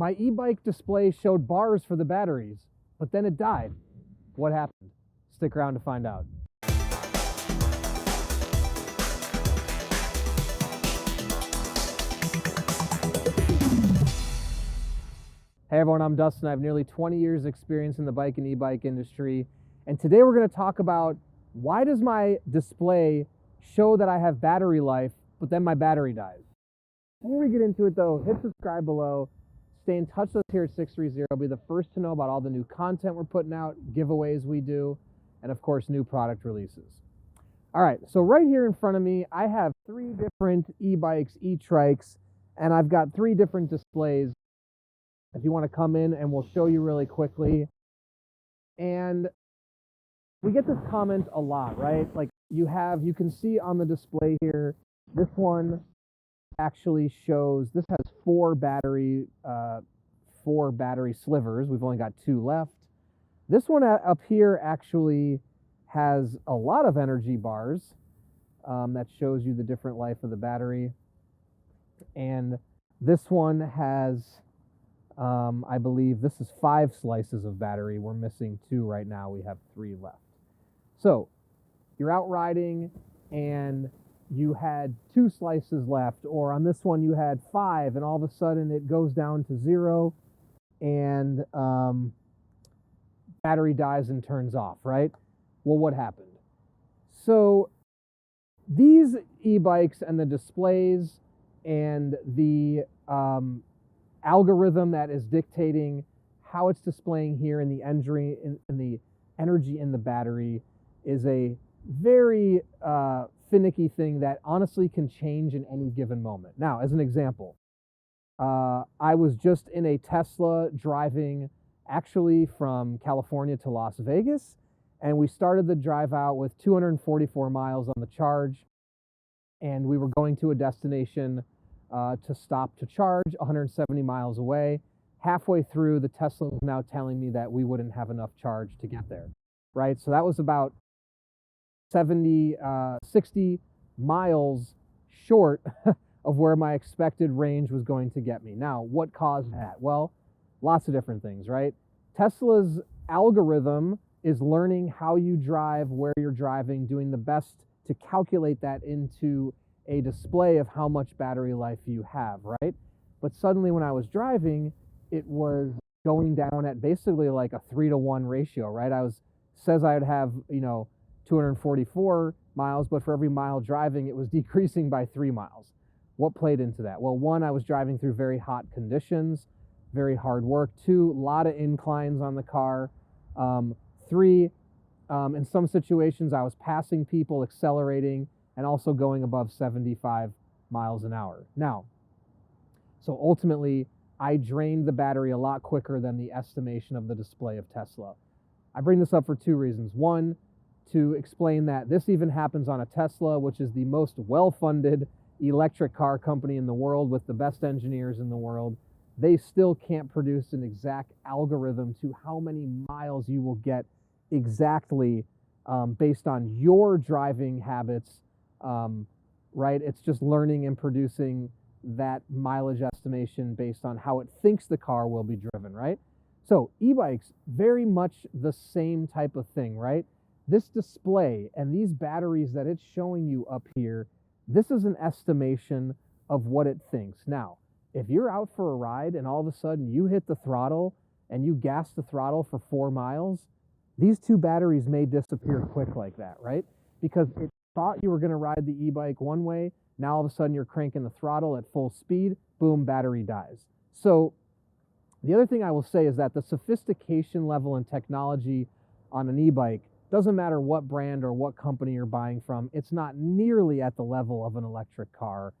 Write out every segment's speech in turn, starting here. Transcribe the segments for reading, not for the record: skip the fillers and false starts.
My e-bike display showed bars for the batteries, but then it died. What happened? Stick around to find out. Hey everyone, I'm Dustin. I have nearly 20 years experience in the bike and e-bike industry. And today we're going to talk about why does my display show that I have battery life, but then my battery dies. Before we get into it though, hit subscribe below. Stay in touch with us here at 630. Be the first to know about all the new content we're putting out, giveaways we do, and of course, new product releases. All right, so right here in front of me, I have 3 different e-bikes, e-trikes, and I've got 3 different displays. If you want to come in and we'll show you really quickly. And we get this comment a lot, right? Like you can see on the display here, this one actually shows, this has 4 battery slivers. We've only got 2 left. This one up here actually has a lot of energy bars. That shows you the different life of the battery. And this one has, I believe this is 5 slices of battery. We're missing 2 right now. We have 3 left. So you're out riding and you had 2 slices left, or on this one you had 5, and all of a sudden it goes down to 0 and battery dies and turns off, right? Well, what happened? So these e-bikes and the displays and the algorithm that is dictating how it's displaying here in the energy in the battery is a very finicky thing that honestly can change in any given moment. Now, as an example, I was just in a Tesla driving actually from California to Las Vegas, and we started the drive out with 244 miles on the charge, and we were going to a destination to stop to charge 170 miles away. Halfway through, the Tesla was now telling me that we wouldn't have enough charge to get there, right? So that was about 60 miles short of where my expected range was going to get me. Now, what caused that? Well, lots of different things, right? Tesla's algorithm is learning how you drive, where you're driving, doing the best to calculate that into a display of how much battery life you have, right? But suddenly when I was driving, it was going down at basically like a 3-to-1 ratio, right? Says I would have, 244 miles, but for every mile driving, it was decreasing by 3 miles. What played into that? Well, 1, I was driving through very hot conditions, very hard work. 2, a lot of inclines on the car. 3, in some situations, I was passing people, accelerating, and also going above 75 miles an hour. Now, so ultimately, I drained the battery a lot quicker than the estimation of the display of Tesla. I bring this up for 2 reasons. 1, to explain that this even happens on a Tesla, which is the most well-funded electric car company in the world with the best engineers in the world. They still can't produce an exact algorithm to how many miles you will get exactly based on your driving habits, right? It's just learning and producing that mileage estimation based on how it thinks the car will be driven, right? So e-bikes, very much the same type of thing, right? This display and these batteries that it's showing you up here, this is an estimation of what it thinks. Now, if you're out for a ride and all of a sudden you hit the throttle and you gas the throttle for 4 miles, these 2 batteries may disappear quick like that, right? Because it thought you were going to ride the e-bike one way, now all of a sudden you're cranking the throttle at full speed, boom, battery dies. So the other thing I will say is that the sophistication level and technology on an e-bike, doesn't matter what brand or what company you're buying from, it's not nearly at the level of an electric car.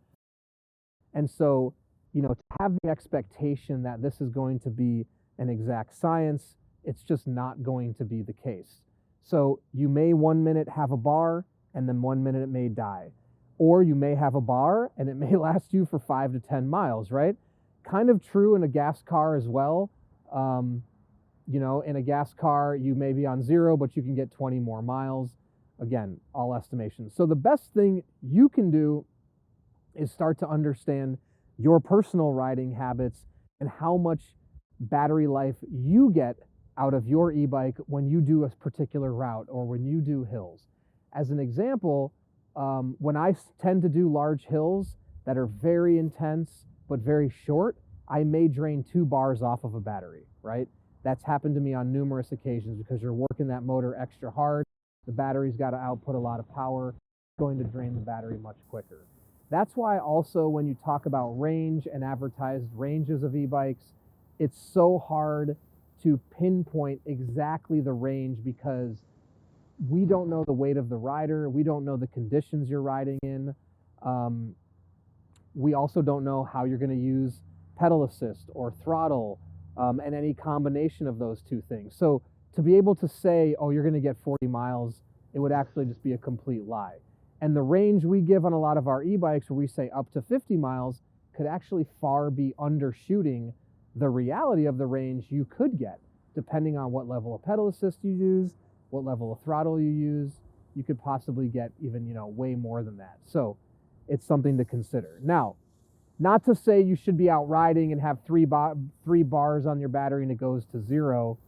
And so, to have the expectation that this is going to be an exact science, it's just not going to be the case. So you may 1 minute have a bar and then 1 minute it may die. Or you may have a bar and it may last you for 5 to 10 miles, right? Kind of true in a gas car as well. In a gas car, you may be on 0, but you can get 20 more miles. Again, all estimations. So the best thing you can do is start to understand your personal riding habits and how much battery life you get out of your e-bike when you do a particular route or when you do hills. As an example, when I tend to do large hills that are very intense but very short, I may drain 2 bars off of a battery, right? That's happened to me on numerous occasions because you're working that motor extra hard. The battery's got to output a lot of power. It's going to drain the battery much quicker. That's why also when you talk about range and advertised ranges of e-bikes, it's so hard to pinpoint exactly the range because we don't know the weight of the rider. We don't know the conditions you're riding in. We also don't know how you're going to use pedal assist or throttle and any combination of those two things. So to be able to say, oh, you're going to get 40 miles, it would actually just be a complete lie. And the range we give on a lot of our e-bikes where we say up to 50 miles could actually far be undershooting the reality of the range you could get, depending on what level of pedal assist you use, what level of throttle you use. You could possibly get even, way more than that. So it's something to consider. Now, not to say you should be out riding and have three bars on your battery and it goes to 0,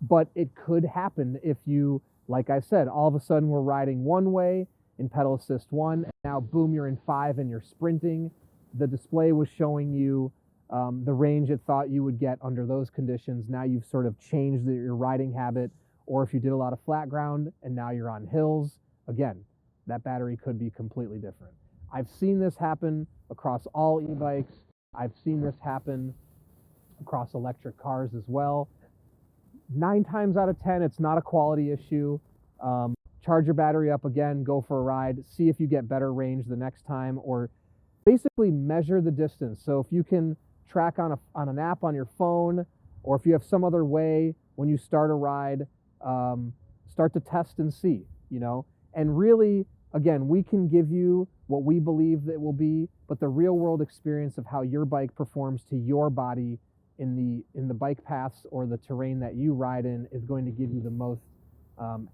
but it could happen if you, like I said, all of a sudden we're riding one way in pedal assist 1, and now boom, you're in 5 and you're sprinting. The display was showing you the range it thought you would get under those conditions. Now you've sort of changed your riding habit, or if you did a lot of flat ground and now you're on hills, again, that battery could be completely different. I've seen this happen across all e-bikes. I've seen this happen across electric cars as well. 9 times out of 10, it's not a quality issue. Charge your battery up again, go for a ride, see if you get better range the next time, or basically measure the distance. So if you can track on an app on your phone, or if you have some other way when you start a ride, start to test and see, and really, again, we can give you what we believe that it will be, but the real world experience of how your bike performs to your body in the bike paths or the terrain that you ride in is going to give you the most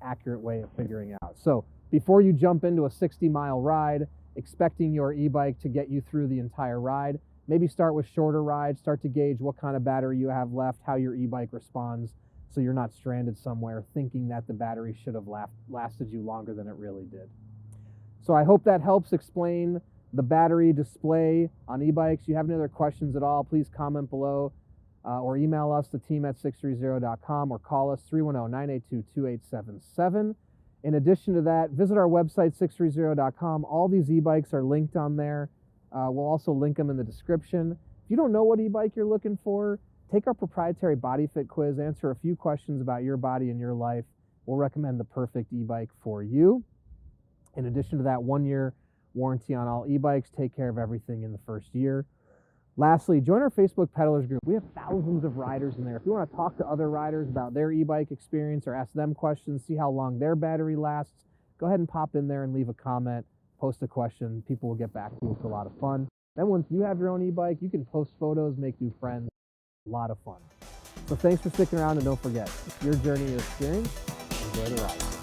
accurate way of figuring out. So before you jump into a 60-mile ride, expecting your e-bike to get you through the entire ride, maybe start with shorter rides, start to gauge what kind of battery you have left, how your e-bike responds, so you're not stranded somewhere thinking that the battery should have lasted you longer than it really did. So I hope that helps explain the battery display on e-bikes. If you have any other questions at all, please comment below or email us, the team@630.com, or call us 310-982-2877. In addition to that, visit our website, 630.com. All these e-bikes are linked on there. We'll also link them in the description. If you don't know what e-bike you're looking for, take our proprietary body fit quiz, answer a few questions about your body and your life. We'll recommend the perfect e-bike for you. In addition to that, 1-year warranty on all e-bikes, take care of everything in the first year. Lastly, join our Facebook Pedalers group. We have thousands of riders in there. If you want to talk to other riders about their e-bike experience or ask them questions, see how long their battery lasts, go ahead and pop in there and leave a comment, post a question. People will get back to you. It's a lot of fun. Then once you have your own e-bike, you can post photos, make new friends. A lot of fun. So thanks for sticking around, and don't forget, it's your journey, your experience. Enjoy the ride.